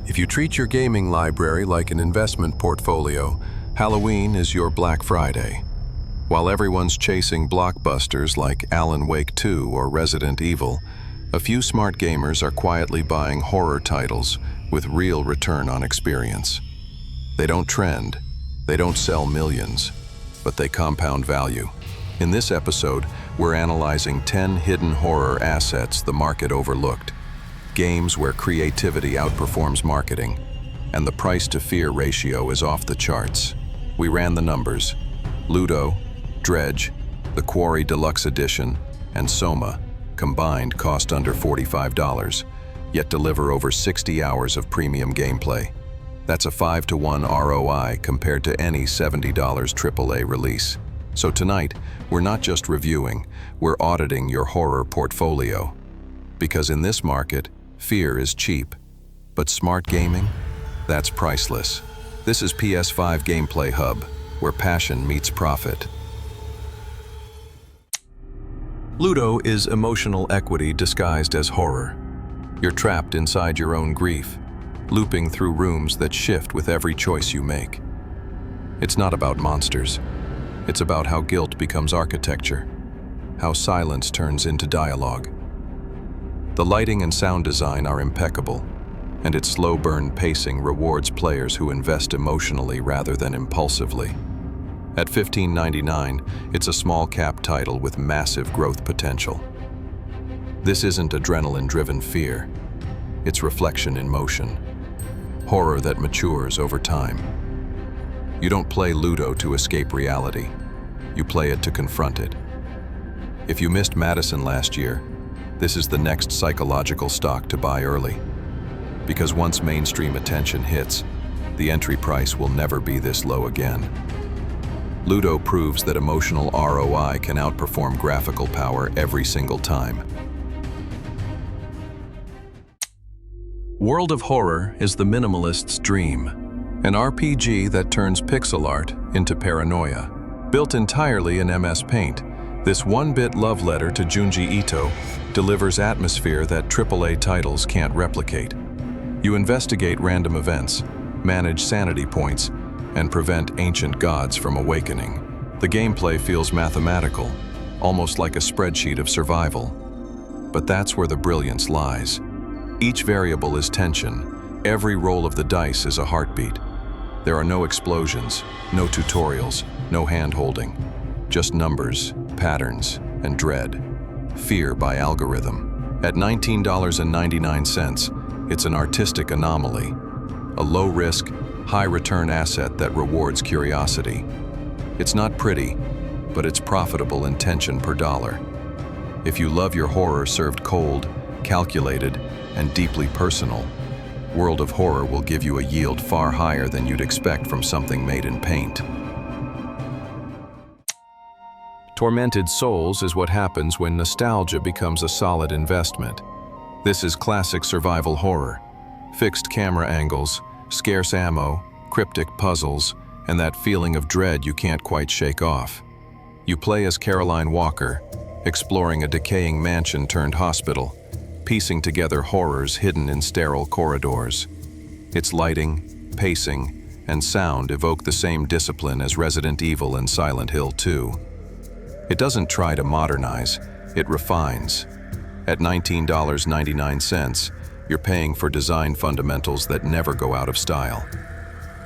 If you treat your gaming library like an investment portfolio, Halloween is your Black Friday. While everyone's chasing blockbusters like Alan Wake 2 or Resident Evil, a few smart gamers are quietly buying horror titles with real return on experience. They don't trend, they don't sell millions, but they compound value. In this episode, we're analyzing 10 hidden horror assets the market overlooked, games where creativity outperforms marketing, and the price-to-fear ratio is off the charts. We ran the numbers. Luto, Dredge, the Quarry Deluxe Edition, and SOMA combined cost under $45, yet deliver over 60 hours of premium gameplay. That's a 5-to-1 ROI compared to any $70 AAA release. So tonight, we're not just reviewing, we're auditing your horror portfolio. Because in this market, fear is cheap, but smart gaming? That's priceless. This is PS5 Gameplay Hub, where passion meets profit. Luto is emotional equity disguised as horror. You're trapped inside your own grief, looping through rooms that shift with every choice you make. It's not about monsters. It's about how guilt becomes architecture, how silence turns into dialogue. The lighting and sound design are impeccable, and its slow burn pacing rewards players who invest emotionally rather than impulsively. At $15.99, it's a small cap title with massive growth potential. This isn't adrenaline-driven fear. It's reflection in motion. Horror that matures over time. You don't play Luto to escape reality. You play it to confront it. If you missed Madison last year, this is the next psychological stock to buy early. Because once mainstream attention hits, the entry price will never be this low again. Luto proves that emotional ROI can outperform graphical power every single time. World of Horror is the minimalist's dream, an RPG that turns pixel art into paranoia. Built entirely in MS Paint, this one-bit love letter to Junji Ito delivers atmosphere that AAA titles can't replicate. You investigate random events, manage sanity points, and prevent ancient gods from awakening. The gameplay feels mathematical, almost like a spreadsheet of survival. But that's where the brilliance lies. Each variable is tension. Every roll of the dice is a heartbeat. There are no explosions, no tutorials, no hand-holding. Just numbers, patterns, and dread. Fear by algorithm. At $19.99, it's an artistic anomaly. A low-risk, high-return asset that rewards curiosity. It's not pretty, but it's profitable in tension per dollar. If you love your horror served cold, calculated, and deeply personal, World of Horror will give you a yield far higher than you'd expect from something made in paint. Tormented Souls is what happens when nostalgia becomes a solid investment. This is classic survival horror. Fixed camera angles, scarce ammo, cryptic puzzles, and that feeling of dread you can't quite shake off. You play as Caroline Walker, exploring a decaying mansion turned hospital, piecing together horrors hidden in sterile corridors. Its lighting, pacing, and sound evoke the same discipline as Resident Evil and Silent Hill 2. It doesn't try to modernize, it refines. At $19.99, you're paying for design fundamentals that never go out of style.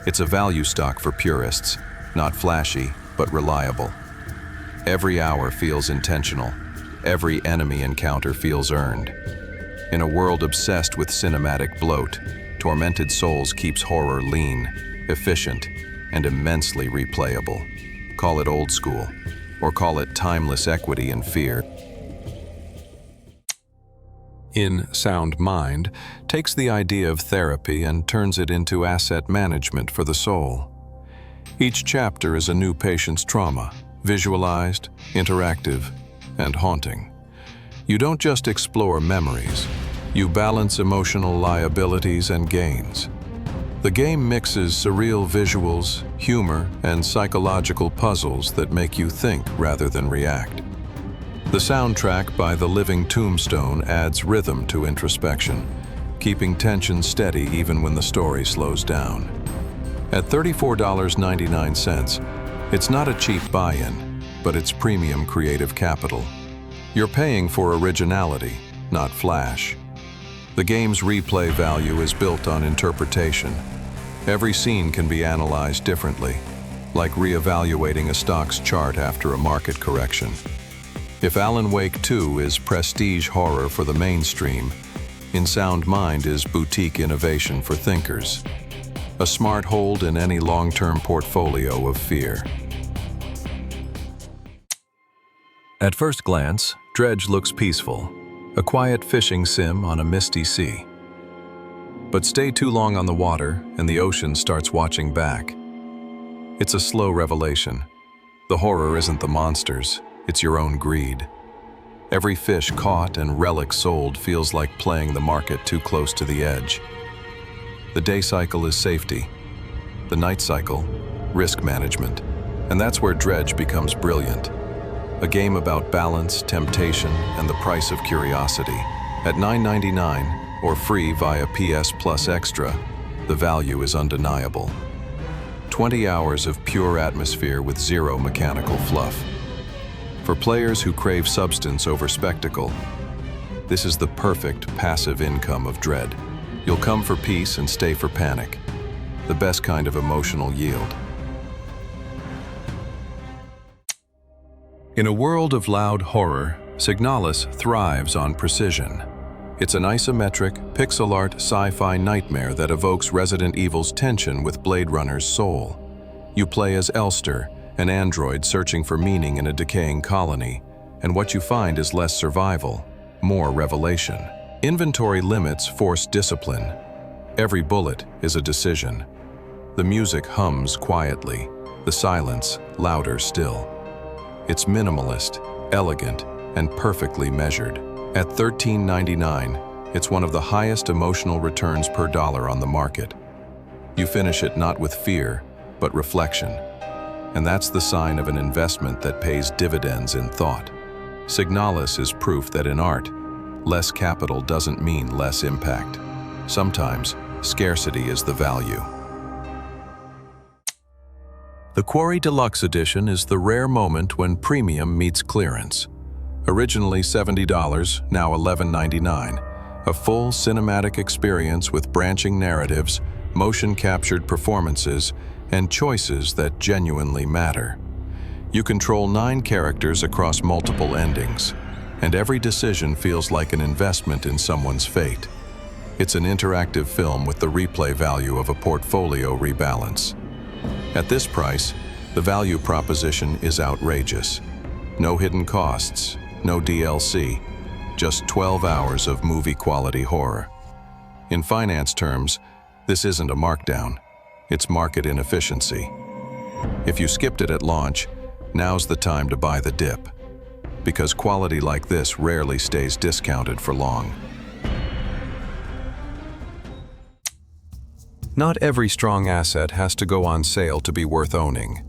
It's a value stock for purists, not flashy, but reliable. Every hour feels intentional. Every enemy encounter feels earned. In a world obsessed with cinematic bloat, Tormented Souls keeps horror lean, efficient, and immensely replayable. Call it old school, or call it timeless equity and fear. In Sound Mind takes the idea of therapy and turns it into asset management for the soul. Each chapter is a new patient's trauma, visualized, interactive, and haunting. You don't just explore memories, you balance emotional liabilities and gains. The game mixes surreal visuals, humor, and psychological puzzles that make you think rather than react. The soundtrack by The Living Tombstone adds rhythm to introspection, keeping tension steady even when the story slows down. At $34.99, it's not a cheap buy-in, but it's premium creative capital. You're paying for originality, not flash. The game's replay value is built on interpretation. Every scene can be analyzed differently, like re-evaluating a stock's chart after a market correction. If Alan Wake 2 is prestige horror for the mainstream, In Sound Mind is boutique innovation for thinkers. A smart hold in any long-term portfolio of fear. At first glance, Dredge looks peaceful, a quiet fishing sim on a misty sea. But stay too long on the water and the ocean starts watching back. It's a slow revelation. The horror isn't the monsters, it's your own greed. Every fish caught and relic sold feels like playing the market too close to the edge. The day cycle is safety. The night cycle, risk management. And that's where Dredge becomes brilliant. A game about balance, temptation, and the price of curiosity. At $9.99 or free via PS Plus Extra, the value is undeniable. 20 hours of pure atmosphere with zero mechanical fluff. For players who crave substance over spectacle, this is the perfect passive income of dread. You'll come for peace and stay for panic. The best kind of emotional yield. In a world of loud horror, Signalis thrives on precision. It's an isometric, pixel art sci-fi nightmare that evokes Resident Evil's tension with Blade Runner's soul. You play as Elster, an android searching for meaning in a decaying colony, and what you find is less survival, more revelation. Inventory limits force discipline. Every bullet is a decision. The music hums quietly, the silence louder still. It's minimalist, elegant, and perfectly measured. At $13.99, it's one of the highest emotional returns per dollar on the market. You finish it not with fear, but reflection. And that's the sign of an investment that pays dividends in thought. Signalis is proof that in art, less capital doesn't mean less impact. Sometimes, scarcity is the value. The Quarry Deluxe Edition is the rare moment when premium meets clearance. Originally $70, now $11.99. A full cinematic experience with branching narratives, motion-captured performances, and choices that genuinely matter. You control 9 characters across multiple endings, and every decision feels like an investment in someone's fate. It's an interactive film with the replay value of a portfolio rebalance. At this price, the value proposition is outrageous. No hidden costs, no DLC, just 12 hours of movie-quality horror. In finance terms, this isn't a markdown, it's market inefficiency. If you skipped it at launch, now's the time to buy the dip, because quality like this rarely stays discounted for long. Not every strong asset has to go on sale to be worth owning.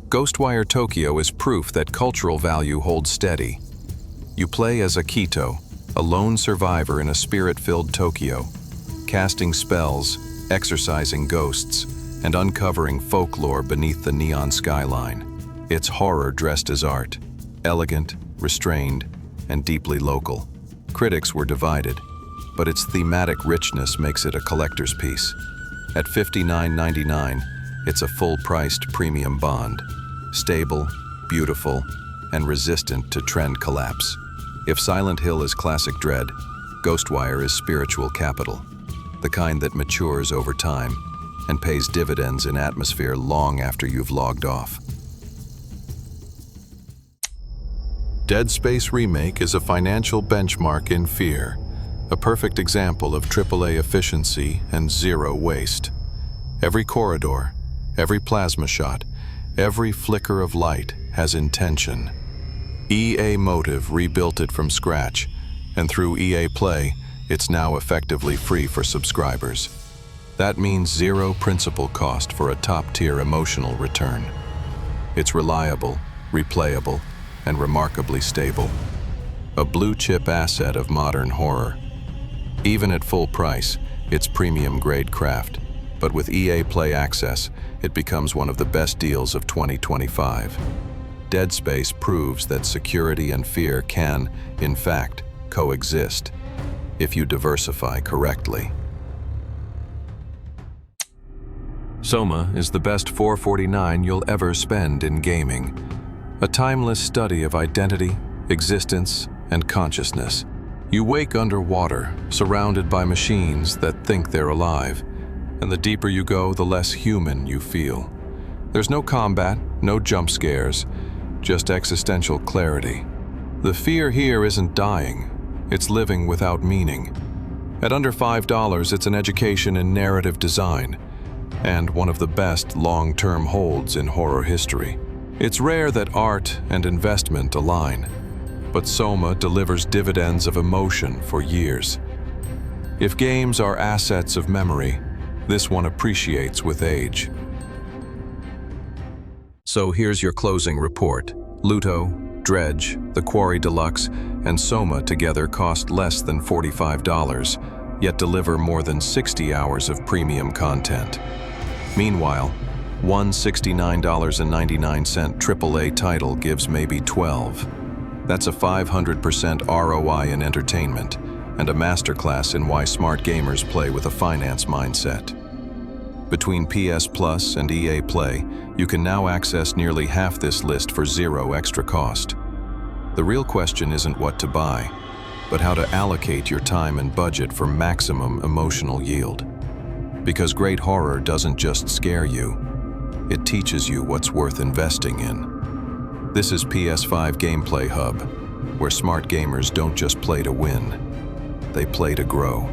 Ghostwire Tokyo is proof that cultural value holds steady. You play as Akito, a lone survivor in a spirit-filled Tokyo, casting spells, exorcising ghosts, and uncovering folklore beneath the neon skyline. It's horror dressed as art, elegant, restrained, and deeply local. Critics were divided, but its thematic richness makes it a collector's piece. At $59.99, it's a full-priced premium bond, stable, beautiful, and resistant to trend collapse. If Silent Hill is classic dread, Ghostwire is spiritual capital, the kind that matures over time and pays dividends in atmosphere long after you've logged off. Dead Space Remake is a financial benchmark in fear, a perfect example of AAA efficiency and zero waste. Every corridor, every plasma shot, every flicker of light has intention. EA Motive rebuilt it from scratch, and through EA Play, it's now effectively free for subscribers. That means zero principal cost for a top-tier emotional return. It's reliable, replayable, and remarkably stable. A blue-chip asset of modern horror. Even at full price, it's premium-grade craft. But with EA Play Access, it becomes one of the best deals of 2025. Dead Space proves that security and fear can, in fact, coexist if you diversify correctly. SOMA is the best $4.49 you'll ever spend in gaming. A timeless study of identity, existence, and consciousness. You wake underwater, surrounded by machines that think they're alive, and the deeper you go, the less human you feel. There's no combat, no jump scares, just existential clarity. The fear here isn't dying, it's living without meaning. At under $5, it's an education in narrative design, and one of the best long-term holds in horror history. It's rare that art and investment align, but SOMA delivers dividends of emotion for years. If games are assets of memory, this one appreciates with age. So here's your closing report. Luto, Dredge, the Quarry Deluxe, and SOMA together cost less than $45, yet deliver more than 60 hours of premium content. Meanwhile, one $69.99 AAA title gives maybe 12. That's a 500% ROI in entertainment, and a masterclass in why smart gamers play with a finance mindset. Between PS Plus and EA Play, you can now access nearly half this list for zero extra cost. The real question isn't what to buy, but how to allocate your time and budget for maximum emotional yield. Because great horror doesn't just scare you, it teaches you what's worth investing in. This is PS5 Gameplay Hub, where smart gamers don't just play to win, they play to grow.